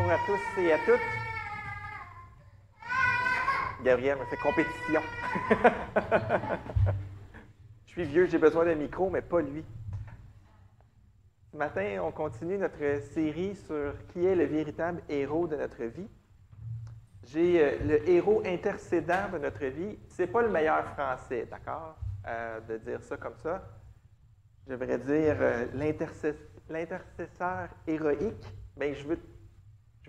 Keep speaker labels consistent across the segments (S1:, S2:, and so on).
S1: Bonjour à tous et à toutes. Gabriel me fait compétition. Je suis vieux, j'ai besoin d'un micro, mais pas lui. Ce matin, on continue notre série sur qui est le véritable héros de notre vie. J'ai le héros intercédant de notre vie. C'est pas le meilleur français, d'accord, de dire ça comme ça. Je devrais dire l'intercesseur héroïque. Bien, je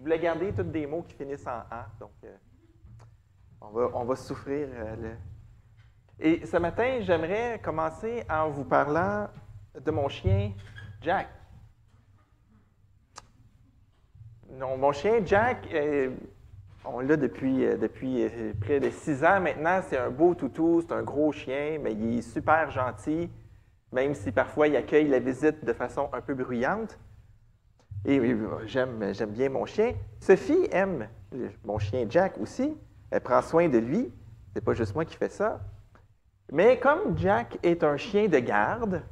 S1: voulais garder tous des mots qui finissent en « a », donc on va souffrir. Et ce matin, j'aimerais commencer en vous parlant de mon chien, Jack. Non, mon chien, Jack, on l'a depuis près de 6 ans maintenant. C'est un beau toutou, c'est un gros chien, mais il est super gentil, même si parfois il accueille la visite de façon un peu bruyante. Et j'aime bien mon chien. Sophie aime mon chien Jack aussi. Elle prend soin de lui. C'est pas juste moi qui fais ça. Mais comme Jack est un chien de garde,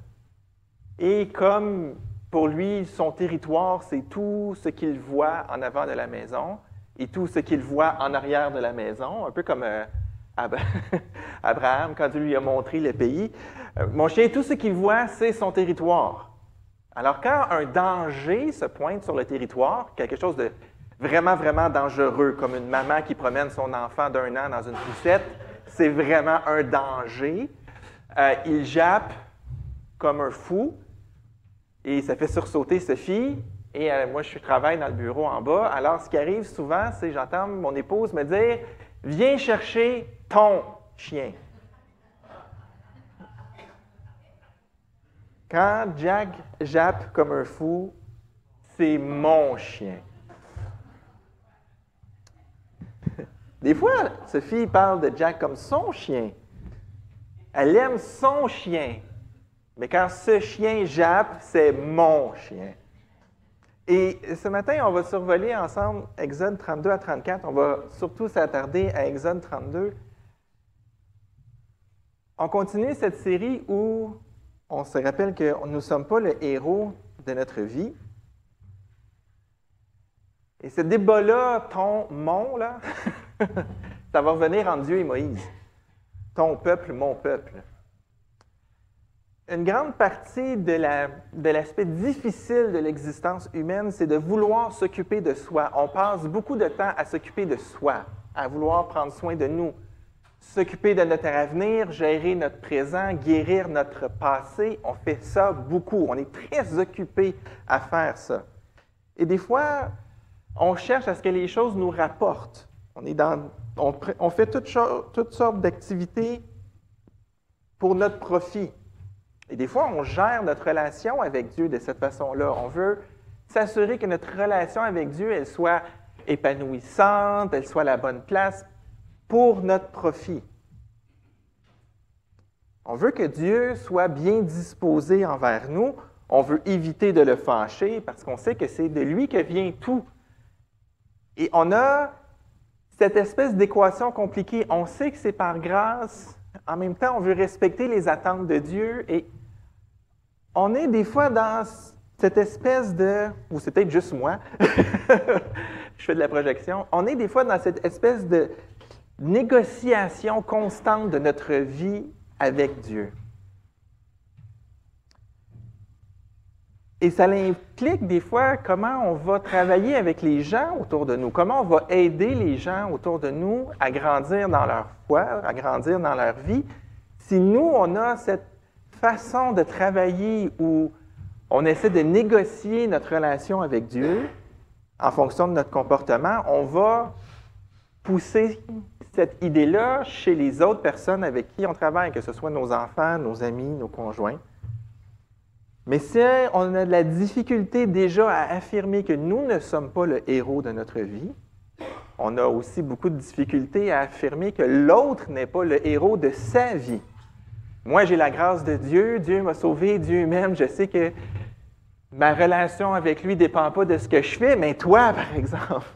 S1: et comme pour lui, son territoire, c'est tout ce qu'il voit en avant de la maison et tout ce qu'il voit en arrière de la maison, un peu comme Abraham quand il lui a montré le pays. Mon chien, tout ce qu'il voit, c'est son territoire. Alors, quand un danger se pointe sur le territoire, quelque chose de vraiment, vraiment dangereux, comme une maman qui promène son enfant d'1 an dans une poussette, c'est vraiment un danger. Il jappe comme un fou et ça fait sursauter Sophie. Et moi, je travaille dans le bureau en bas. Alors, ce qui arrive souvent, c'est j'entends mon épouse me dire « Viens chercher ton chien ». Quand Jack jappe comme un fou, c'est mon chien. Des fois, Sophie parle de Jack comme son chien. Elle aime son chien. Mais quand ce chien jappe, c'est mon chien. Et ce matin, on va survoler ensemble Exode 32 à 34. On va surtout s'attarder à Exode 32. On continue cette série où on se rappelle que nous ne sommes pas le héros de notre vie. Et ce débat-là, mon, là, ça va revenir entre Dieu et Moïse. Ton peuple, mon peuple. Une grande partie de l'aspect difficile de l'existence humaine, c'est de vouloir s'occuper de soi. On passe beaucoup de temps à s'occuper de soi, à vouloir prendre soin de nous, s'occuper de notre avenir, gérer notre présent, guérir notre passé. On fait ça beaucoup. On est très occupé à faire ça. Et des fois, on cherche à ce que les choses nous rapportent. On fait toutes sortes d'activités pour notre profit. Et des fois, on gère notre relation avec Dieu de cette façon-là. On veut s'assurer que notre relation avec Dieu, elle soit épanouissante, elle soit à la bonne place pour notre profit. On veut que Dieu soit bien disposé envers nous. On veut éviter de le fâcher parce qu'on sait que c'est de lui que vient tout. Et on a cette espèce d'équation compliquée. On sait que c'est par grâce. En même temps, on veut respecter les attentes de Dieu. Et on est des fois dans cette espèce de... Ou c'est peut-être juste moi. Je fais de la projection. On est des fois dans cette espèce de négociation constante de notre vie avec Dieu. Et ça implique des fois comment on va travailler avec les gens autour de nous, comment on va aider les gens autour de nous à grandir dans leur foi, à grandir dans leur vie. Si nous, on a cette façon de travailler où on essaie de négocier notre relation avec Dieu en fonction de notre comportement, on va pousser cette idée-là chez les autres personnes avec qui on travaille, que ce soit nos enfants, nos amis, nos conjoints. Mais si on a de la difficulté déjà à affirmer que nous ne sommes pas le héros de notre vie, on a aussi beaucoup de difficultés à affirmer que l'autre n'est pas le héros de sa vie. Moi, j'ai la grâce de Dieu, Dieu m'a sauvé, Dieu m'aime, je sais que ma relation avec lui ne dépend pas de ce que je fais, mais toi, par exemple.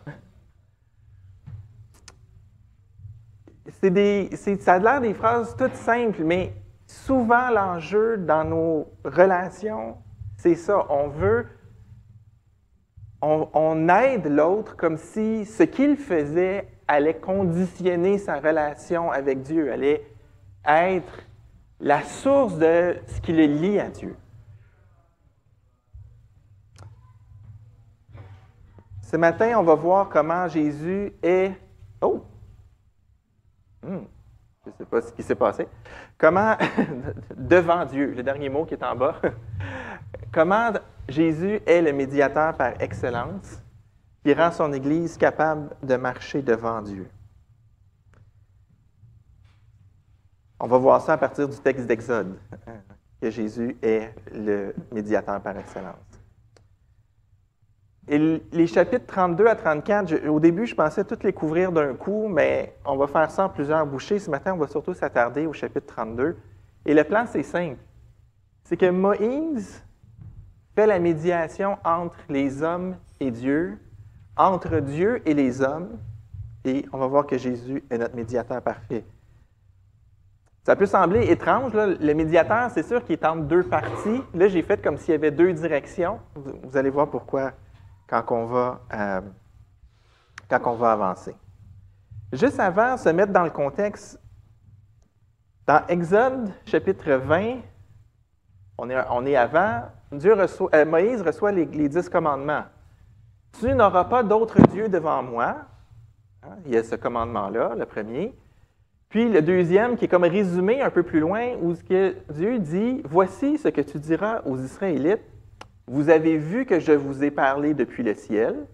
S1: Ça a l'air des phrases toutes simples, mais souvent, l'enjeu dans nos relations, c'est ça. On veut on aide l'autre comme si ce qu'il faisait allait conditionner sa relation avec Dieu, allait être la source de ce qui le lie à Dieu. Ce matin, on va voir comment Jésus est... Oh! Je ne sais pas ce qui s'est passé. Comment, devant Dieu, le dernier mot qui est en bas, comment Jésus est le médiateur par excellence qui rend son Église capable de marcher devant Dieu. On va voir ça à partir du texte d'Exode, que Jésus est le médiateur par excellence. Et les chapitres 32 à 34, au début, je pensais toutes les couvrir d'un coup, mais on va faire ça en plusieurs bouchées. Ce matin, on va surtout s'attarder au chapitre 32. Et le plan, c'est simple. C'est que Moïse fait la médiation entre les hommes et Dieu, entre Dieu et les hommes, et on va voir que Jésus est notre médiateur parfait. Ça peut sembler étrange, là. Le médiateur, c'est sûr qu'il est entre deux parties. Là, j'ai fait comme s'il y avait deux directions. Vous allez voir pourquoi quand on va avancer. Juste avant de se mettre dans le contexte, dans Exode, chapitre 20, on est avant, Moïse reçoit les 10 commandements. « Tu n'auras pas d'autre Dieu devant moi. » Il y a ce commandement-là, le premier. Puis le deuxième, qui est comme résumé un peu plus loin, où Dieu dit « Voici ce que tu diras aux Israélites. Vous avez vu que je vous ai parlé depuis le ciel.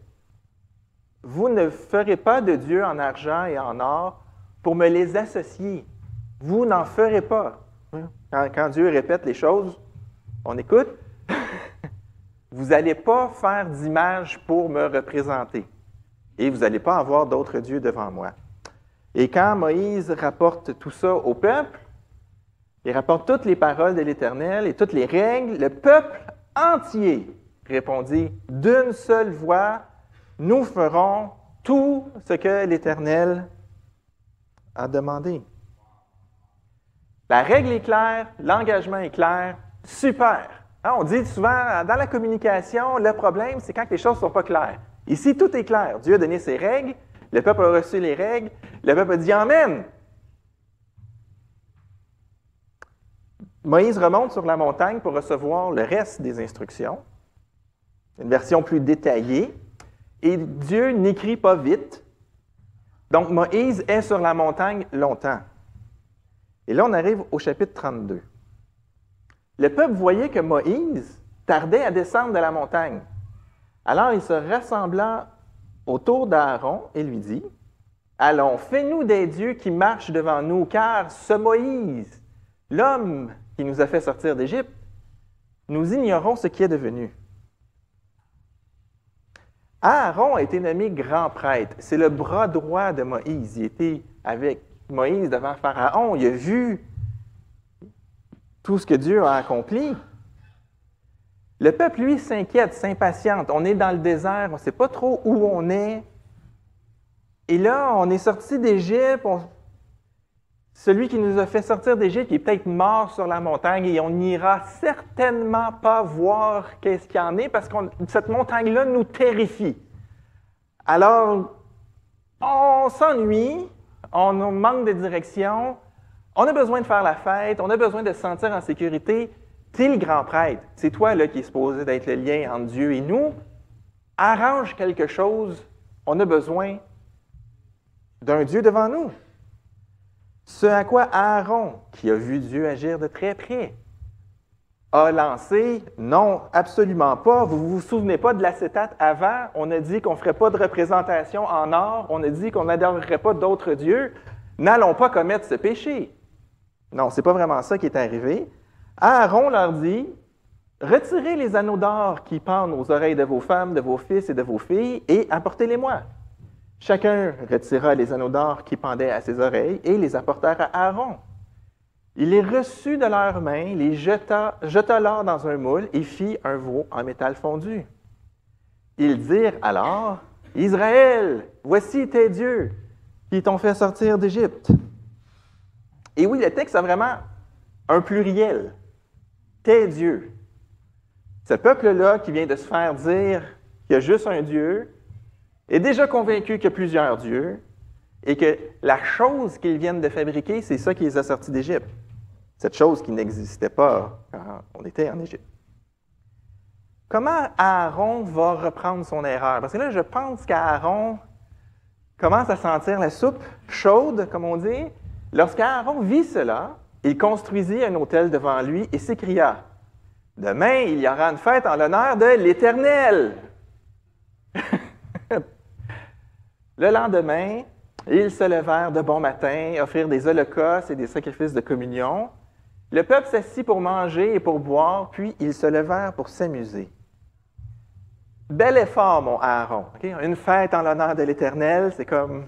S1: Vous ne ferez pas de Dieu en argent et en or pour me les associer. Vous n'en ferez pas. » Quand Dieu répète les choses, on écoute. Vous n'allez pas faire d'image pour me représenter. Et vous n'allez pas avoir d'autres dieux devant moi. Et quand Moïse rapporte tout ça au peuple, il rapporte toutes les paroles de l'Éternel et toutes les règles, le peuple entier répondit d'une seule voix, nous ferons tout ce que l'Éternel a demandé. La règle est claire, l'engagement est clair, super. On dit souvent, dans la communication, le problème, c'est quand les choses ne sont pas claires. Ici, tout est clair. Dieu a donné ses règles, le peuple a reçu les règles, le peuple a dit « Amen ». Moïse remonte sur la montagne pour recevoir le reste des instructions, une version plus détaillée, et Dieu n'écrit pas vite. Donc, Moïse est sur la montagne longtemps. Et là, on arrive au chapitre 32. Le peuple voyait que Moïse tardait à descendre de la montagne. Alors, il se rassembla autour d'Aaron et lui dit, « Allons, fais-nous des dieux qui marchent devant nous, car ce Moïse, l'homme qui nous a fait sortir d'Égypte, nous ignorons ce qui est devenu. » Aaron a été nommé grand prêtre. C'est le bras droit de Moïse. Il était avec Moïse devant Pharaon. Il a vu tout ce que Dieu a accompli. Le peuple, lui, s'inquiète, s'impatiente. On est dans le désert, on ne sait pas trop où on est. Et là, on est sorti d'Égypte. Celui qui nous a fait sortir d'Égypte, il est peut-être mort sur la montagne et on n'ira certainement pas voir qu'est-ce qu'il y en est parce que cette montagne-là nous terrifie. Alors, on s'ennuie, on manque de direction, on a besoin de faire la fête, on a besoin de se sentir en sécurité. Tu es le grand prêtre, c'est toi là, qui est supposé d'être le lien entre Dieu et nous. Arrange quelque chose, on a besoin d'un Dieu devant nous. Ce à quoi Aaron, qui a vu Dieu agir de très près, a lancé, non, absolument pas. Vous ne vous souvenez pas de l'acétate avant? On a dit qu'on ne ferait pas de représentation en or. On a dit qu'on n'adorerait pas d'autres dieux. N'allons pas commettre ce péché. Non, ce n'est pas vraiment ça qui est arrivé. Aaron leur dit, retirez les anneaux d'or qui pendent aux oreilles de vos femmes, de vos fils et de vos filles et apportez-les-moi. Chacun retira les anneaux d'or qui pendaient à ses oreilles et les apportèrent à Aaron. Il les reçut de leurs mains, les jeta l'or dans un moule et fit un veau en métal fondu. Ils dirent alors, « Israël, voici tes dieux qui t'ont fait sortir d'Égypte. » Et oui, le texte a vraiment un pluriel. « Tes dieux. » Ce peuple-là qui vient de se faire dire qu'il y a juste un Dieu, est déjà convaincu qu'il y a plusieurs dieux, et que la chose qu'ils viennent de fabriquer, c'est ça qui les a sortis d'Égypte. Cette chose qui n'existait pas quand on était en Égypte. Comment Aaron va reprendre son erreur? Parce que là, je pense qu'Aaron commence à sentir la soupe chaude, comme on dit. Lorsqu'Aaron vit cela, il construisit un autel devant lui et s'écria, « Demain, il y aura une fête en l'honneur de l'Éternel. » Le lendemain, ils se levèrent de bon matin, offrirent des holocaustes et des sacrifices de communion. Le peuple s'assit pour manger et pour boire, puis ils se levèrent pour s'amuser. Bel effort, mon Aaron. Okay? Une fête en l'honneur de l'Éternel, c'est comme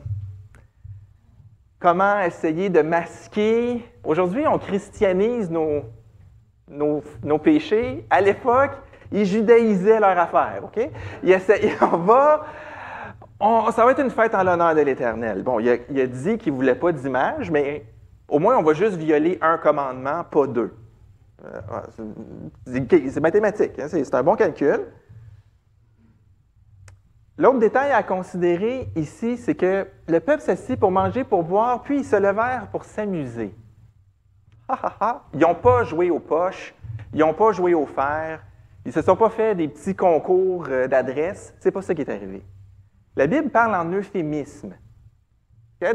S1: comment essayer de masquer. Aujourd'hui, on christianise nos péchés. À l'époque, ils judaïsaient leur affaire. Okay? Ça va être une fête en l'honneur de l'Éternel. Bon, il a dit qu'il ne voulait pas d'image, mais au moins, on va juste violer un commandement, pas deux. C'est mathématique, hein? C'est un bon calcul. L'autre détail à considérer ici, c'est que le peuple s'assit pour manger, pour boire, puis ils se levèrent pour s'amuser. Ils n'ont pas joué aux poches, ils n'ont pas joué au fer, ils ne se sont pas fait des petits concours d'adresse. C'est pas ça qui est arrivé. La Bible parle en euphémisme.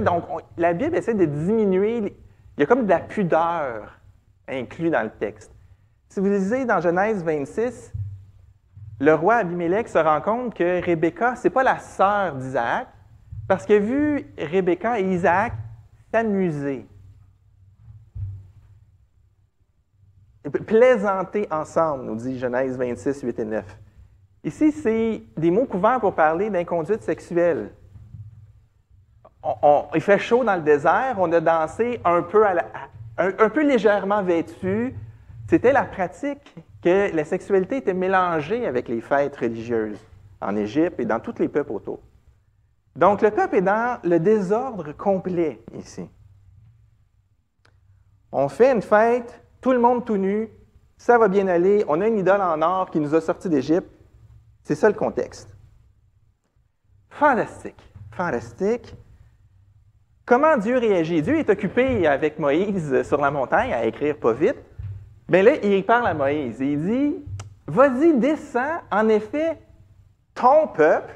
S1: Donc, la Bible essaie de diminuer. Il y a comme de la pudeur inclus dans le texte. Si vous lisez dans Genèse 26, le roi Abimelech se rend compte que Rebecca, ce n'est pas la sœur d'Isaac, parce qu'il a vu Rebecca et Isaac s'amuser, plaisanter ensemble, nous dit Genèse 26, 8 et 9. Ici, c'est des mots couverts pour parler d'inconduite sexuelle. Il fait chaud dans le désert, on a dansé un peu légèrement vêtu. C'était la pratique que la sexualité était mélangée avec les fêtes religieuses en Égypte et dans tous les peuples autour. Donc, le peuple est dans le désordre complet ici. On fait une fête, tout le monde tout nu, ça va bien aller, on a une idole en or qui nous a sortis d'Égypte. C'est ça le contexte. Fantastique, fantastique. Comment Dieu réagit? Dieu est occupé avec Moïse sur la montagne à écrire pas vite. Bien là, il parle à Moïse et il dit, « Vas-y, descends, en effet, ton peuple,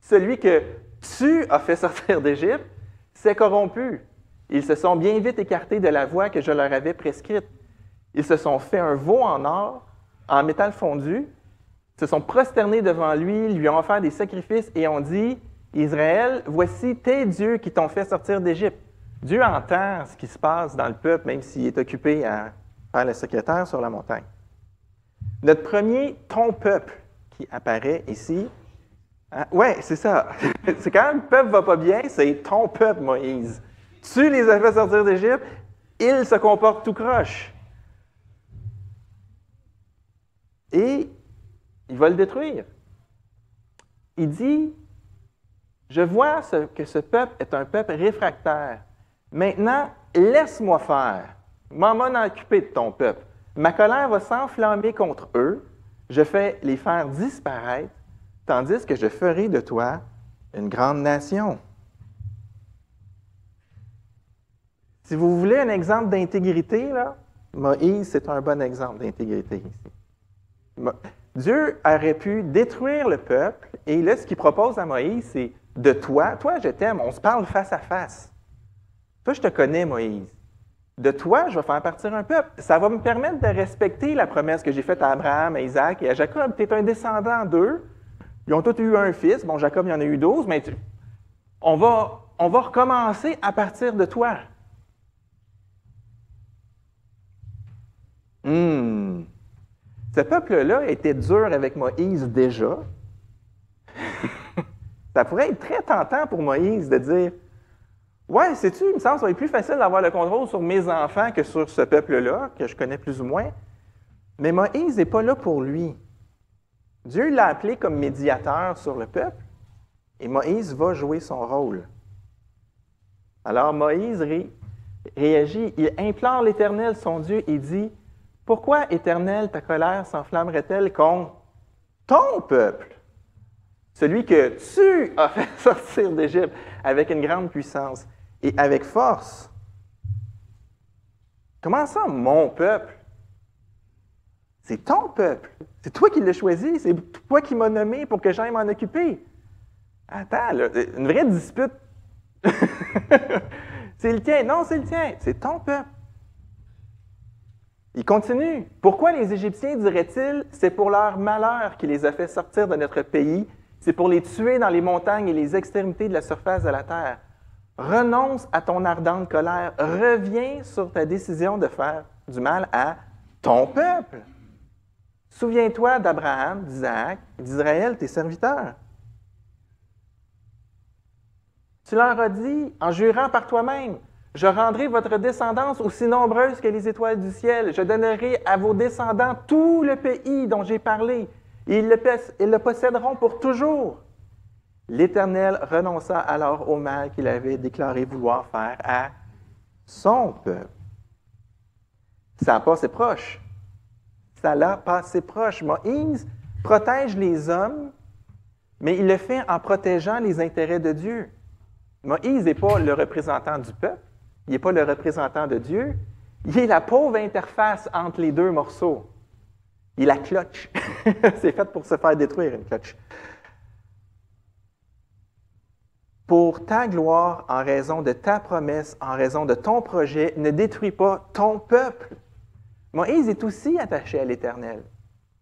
S1: celui que tu as fait sortir d'Égypte, s'est corrompu. Ils se sont bien vite écartés de la voie que je leur avais prescrite. Ils se sont fait un veau en or, en métal fondu, se sont prosternés devant lui ont offert des sacrifices et ont dit, « Israël, voici tes dieux qui t'ont fait sortir d'Égypte. » Dieu entend ce qui se passe dans le peuple, même s'il est occupé à faire le secrétaire sur la montagne. Notre premier « ton peuple » qui apparaît ici, hein? Oui, c'est ça. C'est quand le peuple ne va pas bien, c'est « ton peuple, Moïse ». Tu les as fait sortir d'Égypte, ils se comportent tout croche. Et il va le détruire. Il dit, « Je vois que ce peuple est un peuple réfractaire. Maintenant, laisse-moi faire. M'en occuper de ton peuple. Ma colère va s'enflammer contre eux. Je fais les faire disparaître, tandis que je ferai de toi une grande nation. » Si vous voulez un exemple d'intégrité, là, Moïse, c'est un bon exemple d'intégrité ici. Dieu aurait pu détruire le peuple, et là, ce qu'il propose à Moïse, c'est « De toi, je t'aime, on se parle face à face. Toi, je te connais, Moïse. De toi, je vais faire partir un peuple. Ça va me permettre de respecter la promesse que j'ai faite à Abraham, à Isaac et à Jacob. Tu es un descendant d'eux. Ils ont tous eu un fils. Bon, Jacob, il y en a eu 12, mais on va recommencer à partir de toi. » Ce peuple-là était dur avec Moïse déjà. Ça pourrait être très tentant pour Moïse de dire « Ouais, sais-tu, il me semble que ça va être plus facile d'avoir le contrôle sur mes enfants que sur ce peuple-là, que je connais plus ou moins. » Mais Moïse n'est pas là pour lui. Dieu l'a appelé comme médiateur sur le peuple, et Moïse va jouer son rôle. Alors Moïse réagit, il implore l'Éternel, son Dieu, et dit « Pourquoi, Éternel, ta colère s'enflammerait-elle contre ton peuple? celui que tu as fait sortir d'Égypte avec une grande puissance et avec force. Comment ça, mon peuple? C'est ton peuple. C'est toi qui l'as choisi. C'est toi qui m'as nommé pour que j'aille m'en occuper. Attends, là, une vraie dispute. C'est le tien. Non, c'est le tien. C'est ton peuple. Il continue. Pourquoi les Égyptiens, diraient-ils, c'est pour leur malheur qui les a fait sortir de notre pays, c'est pour les tuer dans les montagnes et les extrémités de la surface de la terre. Renonce à ton ardente colère, reviens sur ta décision de faire du mal à ton peuple. Souviens-toi d'Abraham, d'Isaac et d'Israël, tes serviteurs. Tu leur as dit, en jurant par toi-même, « Je rendrai votre descendance aussi nombreuse que les étoiles du ciel. Je donnerai à vos descendants tout le pays dont j'ai parlé, et ils le posséderont pour toujours. » L'Éternel renonça alors au mal qu'il avait déclaré vouloir faire à son peuple. Ça n'a pas assez proche. Ça l'a pas assez proche. Moïse protège les hommes, mais il le fait en protégeant les intérêts de Dieu. Moïse n'est pas le représentant du peuple, il n'est pas le représentant de Dieu, il est la pauvre interface entre les deux morceaux. Il est la cloche. C'est fait pour se faire détruire, une cloche. Pour ta gloire, en raison de ta promesse, en raison de ton projet, ne détruis pas ton peuple. Moïse est aussi attaché à l'Éternel.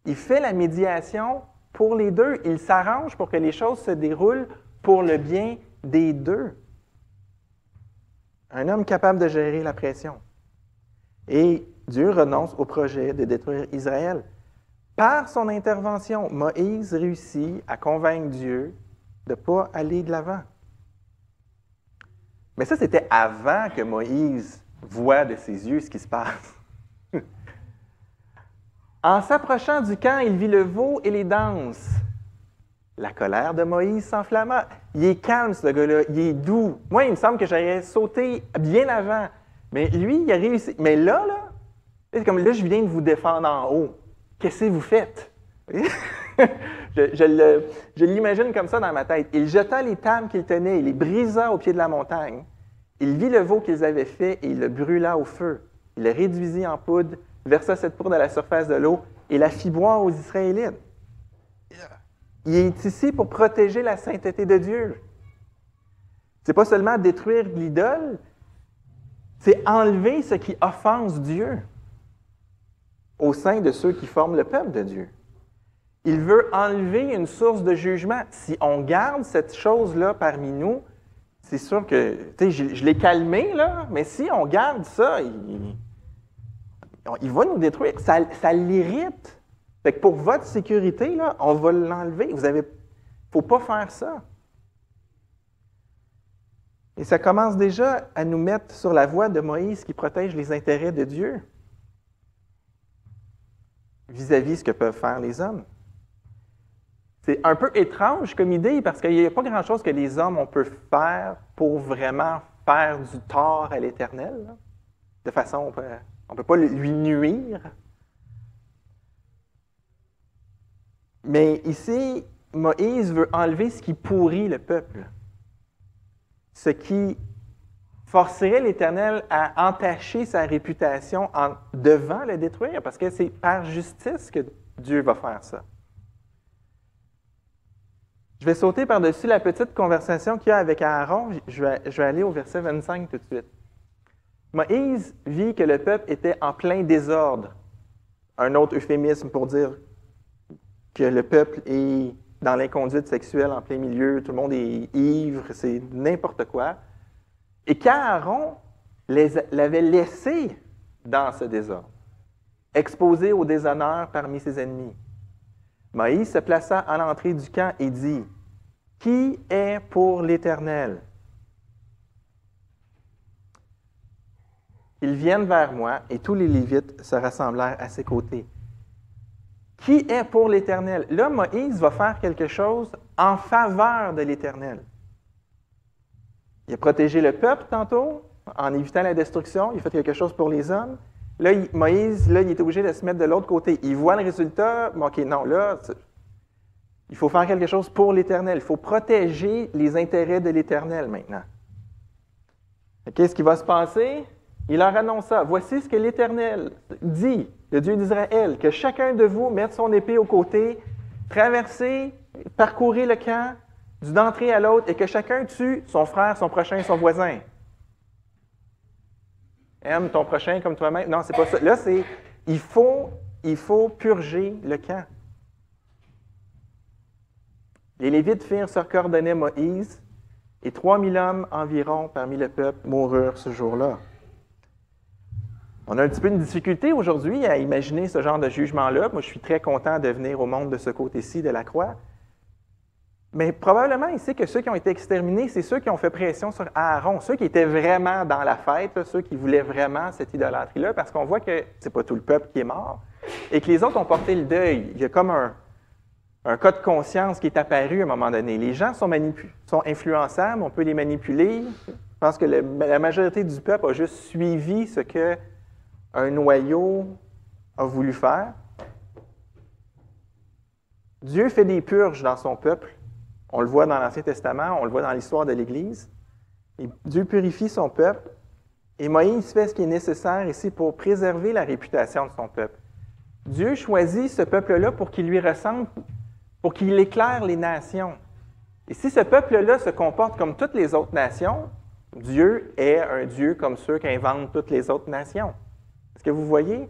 S1: Il fait la médiation pour les deux. Il s'arrange pour que les choses se déroulent pour le bien des deux. Un homme capable de gérer la pression. Et Dieu renonce au projet de détruire Israël. Par son intervention, Moïse réussit à convaincre Dieu de ne pas aller de l'avant. Mais ça, c'était avant que Moïse voie de ses yeux ce qui se passe. En s'approchant du camp, il vit le veau et les danses. La colère de Moïse s'enflamma. Il est calme, ce gars-là. Il est doux. Moi, il me semble que j'aurais sauté bien avant. Mais lui, il a réussi. Mais là, c'est comme là, je viens de vous défendre en haut. Qu'est-ce que vous faites? je l'imagine comme ça dans ma tête. Il jeta les tables qu'il tenait, il les brisa au pied de la montagne. Il vit le veau qu'ils avaient fait et il le brûla au feu. Il le réduisit en poudre, versa cette poudre à la surface de l'eau et la fit boire aux Israélites. Il est ici pour protéger la sainteté de Dieu. Ce n'est pas seulement détruire l'idole, c'est enlever ce qui offense Dieu au sein de ceux qui forment le peuple de Dieu. Il veut enlever une source de jugement. Si on garde cette chose-là parmi nous, c'est sûr que, tu sais, je l'ai calmé, là, mais si on garde ça, il va nous détruire. Ça l'irrite. Fait que pour votre sécurité, là, on va l'enlever. Il ne faut pas faire ça. Et ça commence déjà à nous mettre sur la voie de Moïse qui protège les intérêts de Dieu vis-à-vis de ce que peuvent faire les hommes. C'est un peu étrange comme idée parce qu'il n'y a pas grand-chose que les hommes on peut faire pour vraiment faire du tort à l'Éternel. Là. De façon, on ne peut pas lui nuire. Mais ici, Moïse veut enlever ce qui pourrit le peuple. Ce qui forcerait l'Éternel à entacher sa réputation devant le détruire, parce que c'est par justice que Dieu va faire ça. Je vais sauter par-dessus la petite conversation qu'il y a avec Aaron. Je vais aller au verset 25 tout de suite. Moïse vit que le peuple était en plein désordre. Un autre euphémisme pour dire que le peuple est dans l'inconduite sexuelle en plein milieu, tout le monde est ivre, c'est n'importe quoi. Et qu'Aaron l'avait laissé dans ce désordre, exposé au déshonneur parmi ses ennemis. Moïse se plaça à l'entrée du camp et dit, « Qui est pour l'Éternel? Qu'ils viennent vers moi, et tous les Lévites se rassemblèrent à ses côtés. » Qui est pour l'Éternel? Là, Moïse va faire quelque chose en faveur de l'Éternel. Il a protégé le peuple tantôt, en évitant la destruction. Il a fait quelque chose pour les hommes. Là, Moïse, il est obligé de se mettre de l'autre côté. Il voit le résultat. OK, non, là, Il faut faire quelque chose pour l'Éternel. Il faut protéger les intérêts de l'Éternel maintenant. Qu'est-ce qui va se passer? Il leur annonça, voici ce que l'Éternel dit, le Dieu d'Israël, que chacun de vous mette son épée au côté, traversez, parcourez le camp d'une entrée à l'autre et que chacun tue son frère, son prochain et son voisin. Aime ton prochain comme toi-même. Non, c'est pas ça. Là, c'est il faut purger le camp. Les Lévites firent ce qu'ordonnait Moïse, et 3000 hommes environ parmi le peuple moururent ce jour-là. On a un petit peu une difficulté aujourd'hui à imaginer ce genre de jugement-là. Moi, je suis très content de venir au monde de ce côté-ci de la croix. Mais probablement ici que ceux qui ont été exterminés, c'est ceux qui ont fait pression sur Aaron, ceux qui étaient vraiment dans la fête, là, ceux qui voulaient vraiment cette idolâtrie-là, parce qu'on voit que c'est pas tout le peuple qui est mort, et que les autres ont porté le deuil. Il y a comme un cas de conscience qui est apparu à un moment donné. Les gens sont influençables, on peut les manipuler. Je pense que la majorité du peuple a juste suivi ce qu'un noyau a voulu faire. Dieu fait des purges dans son peuple. On le voit dans l'Ancien Testament, on le voit dans l'histoire de l'Église. Et Dieu purifie son peuple. Et Moïse fait ce qui est nécessaire ici pour préserver la réputation de son peuple. Dieu choisit ce peuple-là pour qu'il lui ressemble, pour qu'il éclaire les nations. Et si ce peuple-là se comporte comme toutes les autres nations, Dieu est un Dieu comme ceux qui inventent toutes les autres nations. Est-ce que vous voyez?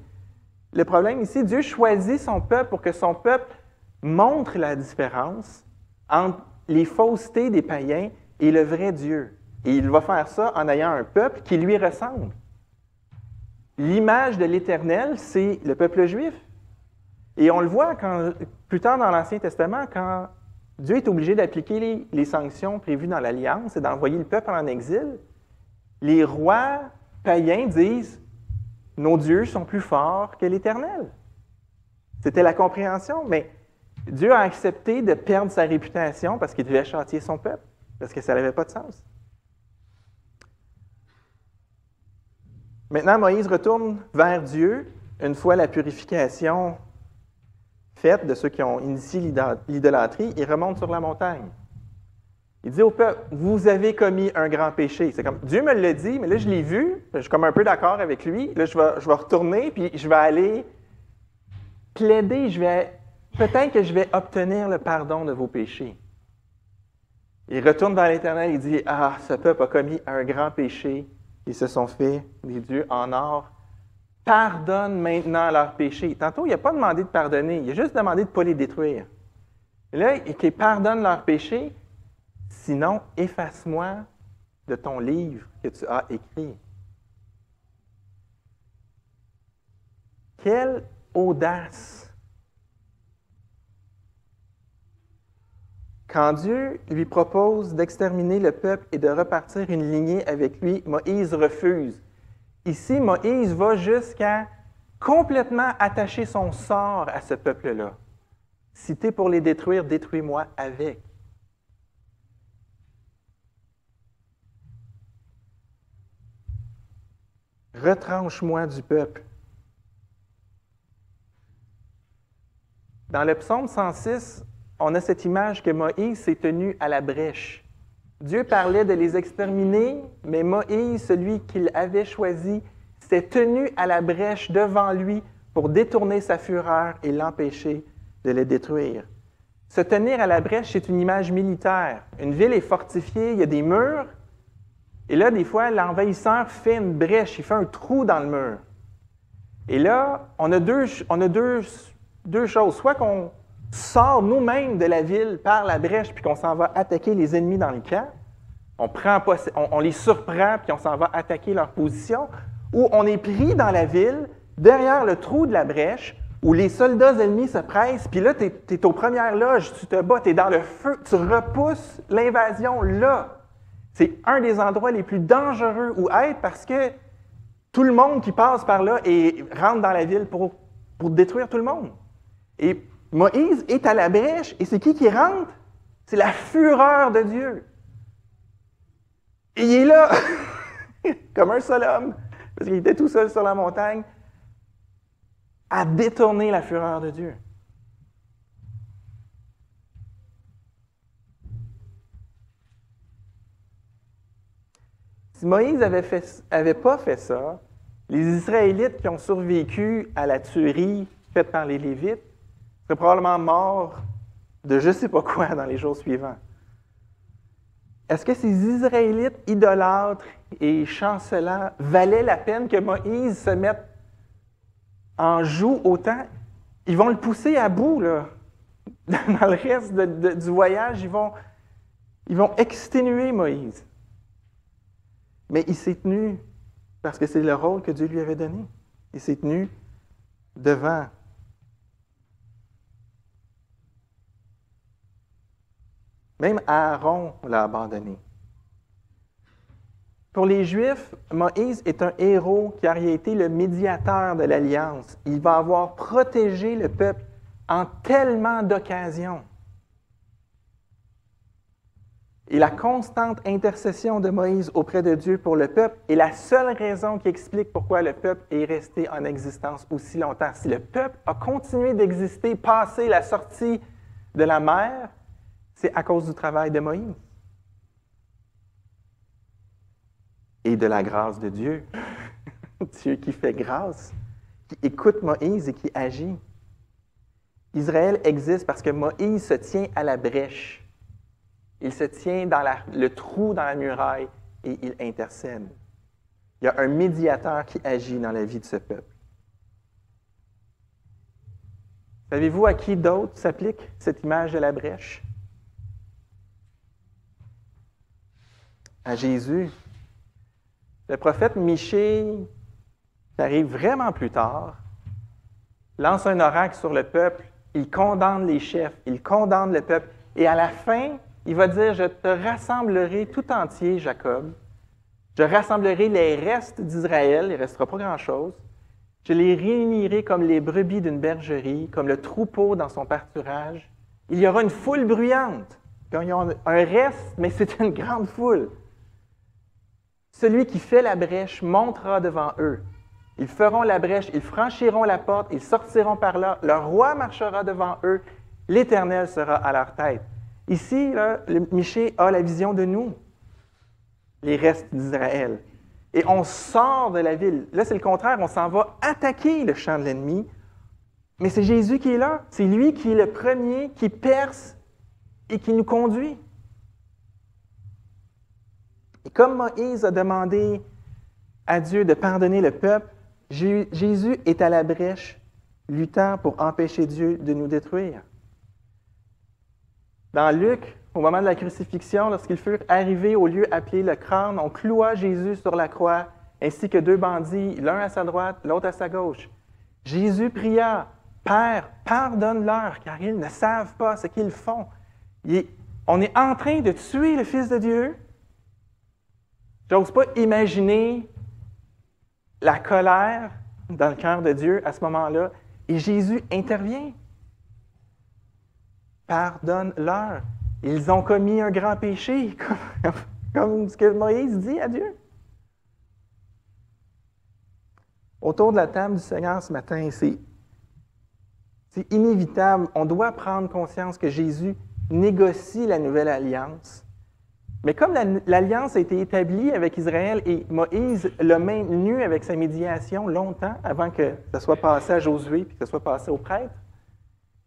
S1: Le problème ici, Dieu choisit son peuple pour que son peuple montre la différence entre les faussetés des païens et le vrai Dieu. Et il va faire ça en ayant un peuple qui lui ressemble. L'image de l'Éternel, c'est le peuple juif. Et on le voit plus tard dans l'Ancien Testament, quand Dieu est obligé d'appliquer les sanctions prévues dans l'Alliance et d'envoyer le peuple en exil, les rois païens disent « Nos dieux sont plus forts que l'Éternel ». C'était la compréhension, mais Dieu a accepté de perdre sa réputation parce qu'il devait châtier son peuple, parce que ça n'avait pas de sens. Maintenant, Moïse retourne vers Dieu, une fois la purification faite de ceux qui ont initié l'idolâtrie, il remonte sur la montagne. Il dit au peuple, vous avez commis un grand péché. C'est comme, Dieu me l'a dit, mais là, je l'ai vu, je suis comme un peu d'accord avec lui, là, je vais retourner, puis je vais aller plaider, peut-être que je vais obtenir le pardon de vos péchés. Il retourne vers l'Éternel, il dit, ah, ce peuple a commis un grand péché, ils se sont fait des dieux en or. Pardonne maintenant leurs péchés. Tantôt, il n'a pas demandé de pardonner, il a juste demandé de ne pas les détruire. Et là, il pardonne leurs péchés, sinon, efface-moi de ton livre que tu as écrit. Quelle audace! Quand Dieu lui propose d'exterminer le peuple et de repartir une lignée avec lui, Moïse refuse. Ici, Moïse va jusqu'à complètement attacher son sort à ce peuple-là. Si tu es pour les détruire, détruis-moi avec. Retranche-moi du peuple. Dans le psaume 106, on a cette image que Moïse s'est tenu à la brèche. Dieu parlait de les exterminer, mais Moïse, celui qu'il avait choisi, s'est tenu à la brèche devant lui pour détourner sa fureur et l'empêcher de les détruire. Se tenir à la brèche, c'est une image militaire. Une ville est fortifiée, il y a des murs, et là, des fois, l'envahisseur fait une brèche, il fait un trou dans le mur. Et là, on a deux choses. Soit qu'on sort nous-mêmes de la ville par la brèche, puis qu'on s'en va attaquer les ennemis dans le camp, on les surprend, puis on s'en va attaquer leur position, ou on est pris dans la ville, derrière le trou de la brèche, où les soldats ennemis se pressent, puis là, tu es aux premières loges, tu te bats, tu es dans le feu, tu repousses l'invasion là. C'est un des endroits les plus dangereux où être, parce que tout le monde qui passe par là et rentre dans la ville pour détruire tout le monde. Et Moïse est à la brèche, et c'est qui rentre? C'est la fureur de Dieu. Et il est là, comme un seul homme, parce qu'il était tout seul sur la montagne, à détourner la fureur de Dieu. Si Moïse avait pas fait ça, les Israélites qui ont survécu à la tuerie faite par les Lévites seraient probablement morts de je ne sais pas quoi dans les jours suivants. Est-ce que ces Israélites idolâtres et chancelants valaient la peine que Moïse se mette en joue autant? Ils vont le pousser à bout, là. Dans le reste du voyage, ils vont exténuer Moïse. Mais il s'est tenu, parce que c'est le rôle que Dieu lui avait donné. Il s'est tenu devant. Même Aaron l'a abandonné. Pour les Juifs, Moïse est un héros qui a été le médiateur de l'Alliance. Il va avoir protégé le peuple en tellement d'occasions. Et la constante intercession de Moïse auprès de Dieu pour le peuple est la seule raison qui explique pourquoi le peuple est resté en existence aussi longtemps. Si le peuple a continué d'exister, passé la sortie de la mer, c'est à cause du travail de Moïse. Et de la grâce de Dieu. Dieu qui fait grâce, qui écoute Moïse et qui agit. Israël existe parce que Moïse se tient à la brèche. Il se tient dans le trou dans la muraille et il intercède. Il y a un médiateur qui agit dans la vie de ce peuple. Savez-vous à qui d'autre s'applique cette image de la brèche? À Jésus. Le prophète Michée, qui arrive vraiment plus tard, lance un oracle sur le peuple, il condamne les chefs, il condamne le peuple, et à la fin, il va dire, « Je te rassemblerai tout entier, Jacob. Je rassemblerai les restes d'Israël, il ne restera pas grand-chose. Je les réunirai comme les brebis d'une bergerie, comme le troupeau dans son pâturage. Il y aura une foule bruyante. » Quand ils ont un reste, mais c'est une grande foule. Celui qui fait la brèche montera devant eux. Ils feront la brèche, ils franchiront la porte, ils sortiront par là. Le roi marchera devant eux. L'Éternel sera à leur tête. Ici, là, Michée a la vision de nous, les restes d'Israël. Et on sort de la ville. Là, c'est le contraire, on s'en va attaquer le champ de l'ennemi. Mais c'est Jésus qui est là. C'est lui qui est le premier qui perce et qui nous conduit. Et comme Moïse a demandé à Dieu de pardonner le peuple, Jésus est à la brèche, luttant pour empêcher Dieu de nous détruire. Dans Luc, au moment de la crucifixion, lorsqu'ils furent arrivés au lieu appelé le crâne, on cloua Jésus sur la croix, ainsi que deux bandits, l'un à sa droite, l'autre à sa gauche. Jésus pria, « Père, pardonne-leur, car ils ne savent pas ce qu'ils font. » On est en train de tuer le Fils de Dieu. J'ose pas imaginer la colère dans le cœur de Dieu à ce moment-là. Et Jésus intervient. Pardonne-leur. Ils ont commis un grand péché, comme ce que Moïse dit à Dieu. Autour de la table du Seigneur ce matin, c'est inévitable. On doit prendre conscience que Jésus négocie la nouvelle alliance. Mais comme l'alliance a été établie avec Israël et Moïse l'a maintenue avec sa médiation longtemps avant que ça soit passé à Josué et que ça soit passé aux prêtres,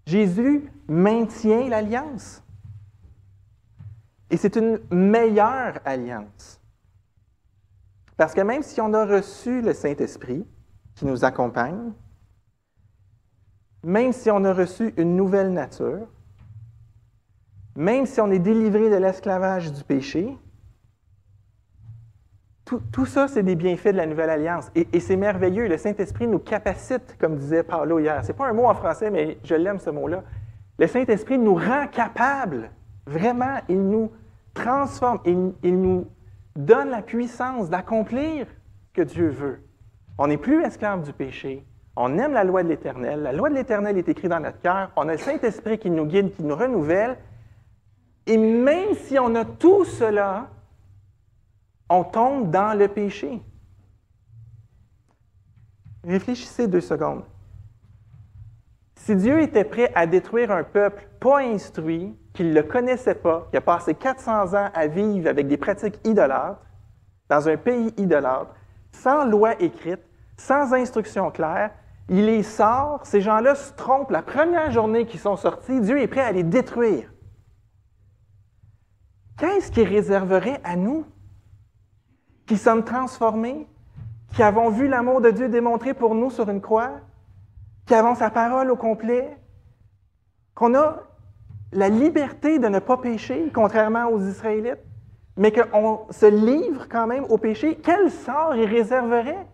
S1: Jésus maintient l'alliance. Et c'est une meilleure alliance. Parce que même si on a reçu le Saint-Esprit qui nous accompagne, même si on a reçu une nouvelle nature, même si on est délivré de l'esclavage du péché, tout ça, c'est des bienfaits de la Nouvelle Alliance. Et c'est merveilleux. Le Saint-Esprit nous capacite, comme disait Paulo hier. Ce n'est pas un mot en français, mais je l'aime, ce mot-là. Le Saint-Esprit nous rend capables. Vraiment, il nous transforme. Il nous donne la puissance d'accomplir ce que Dieu veut. On n'est plus esclave du péché. On aime la loi de l'Éternel. La loi de l'Éternel est écrite dans notre cœur. On a le Saint-Esprit qui nous guide, qui nous renouvelle. Et même si on a tout cela, on tombe dans le péché. Réfléchissez 2 secondes. Si Dieu était prêt à détruire un peuple pas instruit, qui ne le connaissait pas, qui a passé 400 ans à vivre avec des pratiques idolâtres, dans un pays idolâtre, sans loi écrite, sans instruction claire. Il les sort, ces gens-là se trompent. La première journée qu'ils sont sortis, Dieu est prêt à les détruire. Qu'est-ce qu'il réserverait à nous, qui sommes transformés, qui avons vu l'amour de Dieu démontré pour nous sur une croix, qui avons sa parole au complet, qu'on a la liberté de ne pas pécher, contrairement aux Israélites, mais qu'on se livre quand même au péché? Quel sort il réserverait?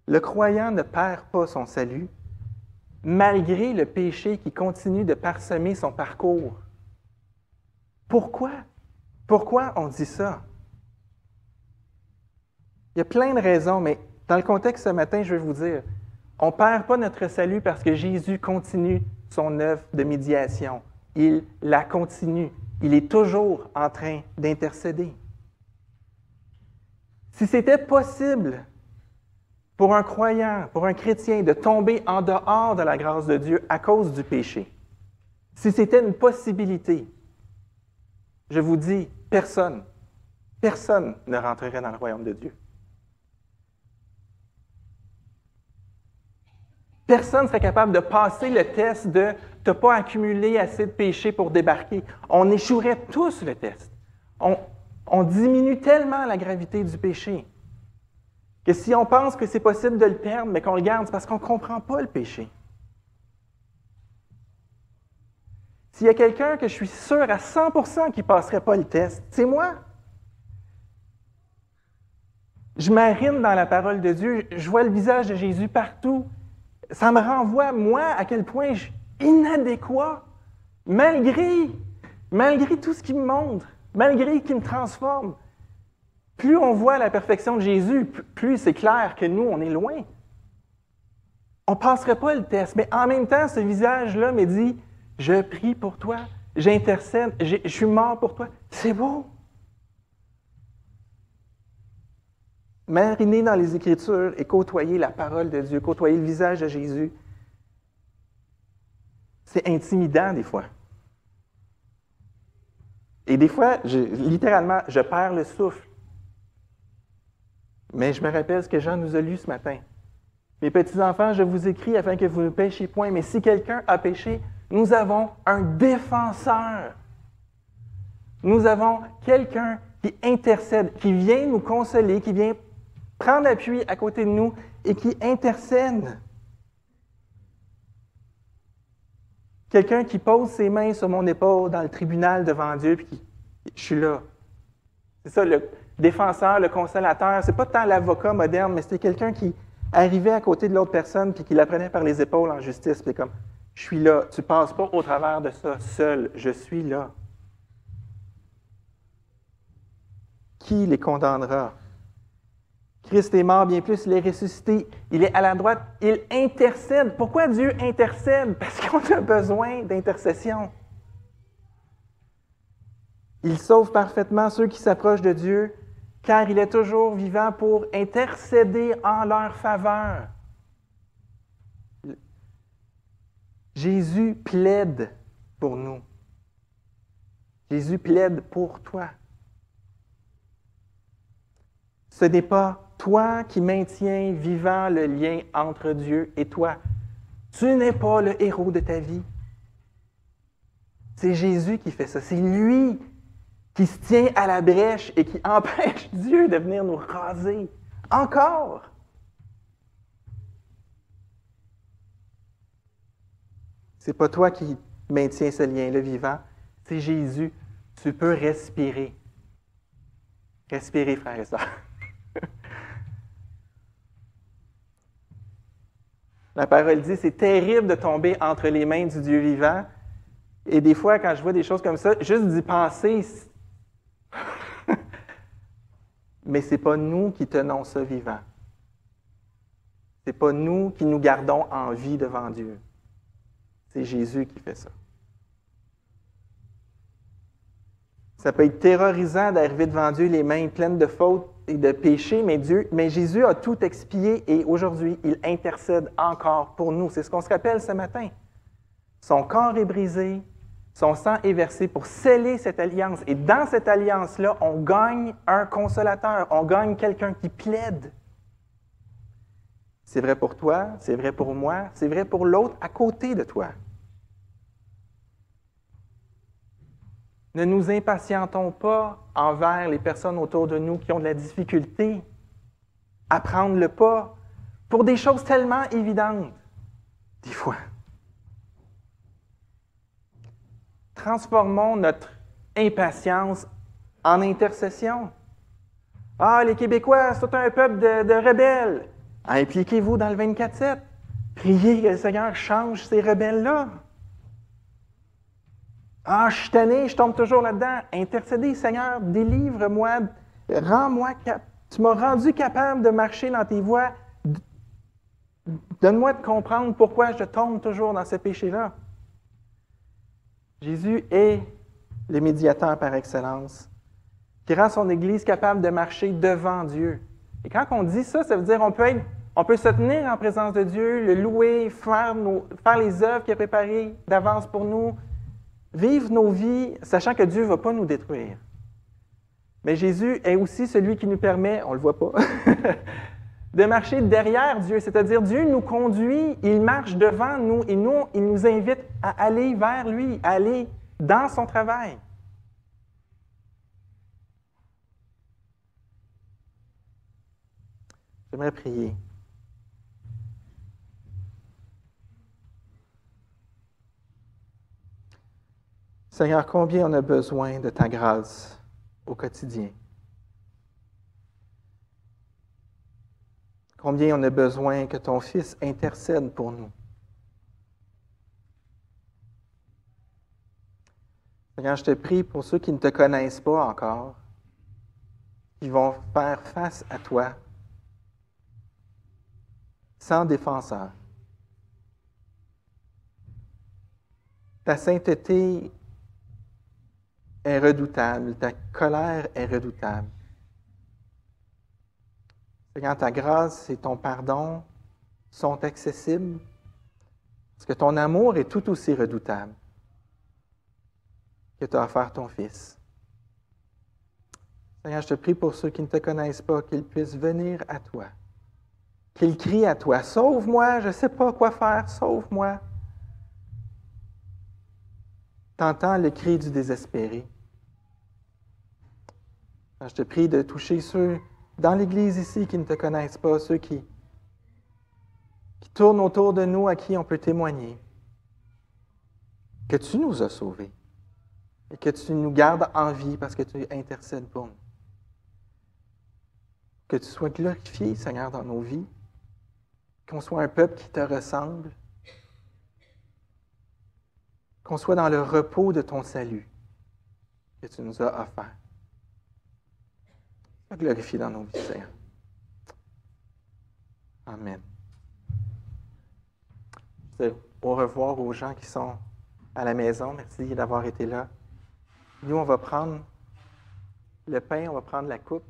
S1: Le croyant ne perd pas son salut, malgré le péché qui continue de parsemer son parcours. Pourquoi? Pourquoi on dit ça? Il y a plein de raisons, mais dans le contexte ce matin, je vais vous dire, on ne perd pas notre salut parce que Jésus continue son œuvre de médiation. Il la continue. Il est toujours en train d'intercéder. Si c'était possible pour un croyant, pour un chrétien, de tomber en dehors de la grâce de Dieu à cause du péché, si c'était une possibilité, je vous dis, personne ne rentrerait dans le royaume de Dieu. Personne ne serait capable de passer le test de « tu n'as pas accumulé assez de péché pour débarquer ». On échouerait tous le test. On diminue tellement la gravité du péché que si on pense que c'est possible de le perdre, mais qu'on le garde, c'est parce qu'on ne comprend pas le péché. S'il y a quelqu'un que je suis sûr à 100% qui ne passerait pas le test, c'est moi. Je marine dans la parole de Dieu, je vois le visage de Jésus partout. Ça me renvoie, moi, à quel point je suis inadéquat, malgré tout ce qu'il me montre, malgré qu'il me transforme. Plus on voit la perfection de Jésus, plus c'est clair que nous, on est loin. On ne passerait pas le test, mais en même temps, ce visage-là me dit « Je prie pour toi, j'intercède, je suis mort pour toi. » C'est beau! Mariner dans les Écritures et côtoyer la parole de Dieu, côtoyer le visage de Jésus, c'est intimidant des fois. Et des fois, littéralement, je perds le souffle. Mais je me rappelle ce que Jean nous a lu ce matin. « Mes petits-enfants, je vous écris afin que vous ne péchiez point, mais si quelqu'un a péché, nous avons un défenseur. Nous avons quelqu'un qui intercède, qui vient nous consoler, qui vient prendre appui à côté de nous et qui intercède. Quelqu'un qui pose ses mains sur mon épaule dans le tribunal devant Dieu, puis je suis là. C'est ça, le défenseur, le consolateur. C'est pas tant l'avocat moderne, mais c'était quelqu'un qui arrivait à côté de l'autre personne puis qui la prenait par les épaules en justice. Puis comme, je suis là. Tu passes pas au travers de ça seul. Je suis là. Qui les condamnera? Christ est mort, bien plus, il est ressuscité. Il est à la droite, il intercède. Pourquoi Dieu intercède? Parce qu'on a besoin d'intercession. Il sauve parfaitement ceux qui s'approchent de Dieu, car il est toujours vivant pour intercéder en leur faveur. Jésus plaide pour nous. Jésus plaide pour toi. Ce n'est pas toi qui maintiens vivant le lien entre Dieu et toi. Tu n'es pas le héros de ta vie. C'est Jésus qui fait ça. C'est lui qui se tient à la brèche et qui empêche Dieu de venir nous raser. Encore! C'est pas toi qui maintiens ce lien-là vivant, c'est Jésus. Tu peux respirer. Respirer, frères et sœurs. La parole dit, c'est terrible de tomber entre les mains du Dieu vivant. Et des fois, quand je vois des choses comme ça, juste d'y penser, mais ce n'est pas nous qui tenons ça vivant. Ce n'est pas nous qui nous gardons en vie devant Dieu. C'est Jésus qui fait ça. Ça peut être terrorisant d'arriver devant Dieu les mains pleines de fautes et de péchés, mais Jésus a tout expié et aujourd'hui, il intercède encore pour nous. C'est ce qu'on se rappelle ce matin. Son corps est brisé, Son sang est versé pour sceller cette alliance. Et dans cette alliance-là, on gagne un consolateur, on gagne quelqu'un qui plaide. C'est vrai pour toi, c'est vrai pour moi, c'est vrai pour l'autre à côté de toi. Ne nous impatientons pas envers les personnes autour de nous qui ont de la difficulté à prendre le pas pour des choses tellement évidentes, des fois. Transformons notre impatience en intercession. Ah, les Québécois, c'est tout un peuple de rebelles. Impliquez-vous dans le 24/7. Priez que le Seigneur change ces rebelles-là. Ah, je suis tanné, je tombe toujours là-dedans. Intercédez, Seigneur, délivre-moi, rends-moi capable. Tu m'as rendu capable de marcher dans tes voies. Donne-moi de comprendre pourquoi je tombe toujours dans ce péché-là. Jésus est le médiateur par excellence, qui rend son Église capable de marcher devant Dieu. Et quand on dit ça, ça veut dire on peut se tenir en présence de Dieu, le louer, faire les œuvres qu'il a préparées d'avance pour nous, vivre nos vies, sachant que Dieu ne va pas nous détruire. Mais Jésus est aussi celui qui nous permet, on ne le voit pas, de marcher derrière Dieu. C'est-à-dire, Dieu nous conduit, il marche devant nous et nous, il nous invite à aller vers lui, à aller dans son travail. J'aimerais prier. Seigneur, combien on a besoin de ta grâce au quotidien. Combien on a besoin que ton Fils intercède pour nous. Seigneur, je te prie pour ceux qui ne te connaissent pas encore, qui vont faire face à toi sans défenseur. Ta sainteté est redoutable, ta colère est redoutable. Seigneur, ta grâce et ton pardon sont accessibles parce que ton amour est tout aussi redoutable que tu as offert ton Fils. Seigneur, je te prie pour ceux qui ne te connaissent pas, qu'ils puissent venir à toi, qu'ils crient à toi, « Sauve-moi, je ne sais pas quoi faire, sauve-moi. » T'entends le cri du désespéré. Je te prie de toucher ceux dans l'Église ici qui ne te connaissent pas, ceux qui tournent autour de nous, à qui on peut témoigner que tu nous as sauvés et que tu nous gardes en vie parce que tu intercèdes pour nous. Que tu sois glorifié, Seigneur, dans nos vies, qu'on soit un peuple qui te ressemble, qu'on soit dans le repos de ton salut que tu nous as offert. Sois glorifié dans nos vies, Seigneur. Amen. Au revoir aux gens qui sont à la maison. Merci d'avoir été là. Nous, on va prendre le pain, on va prendre la coupe.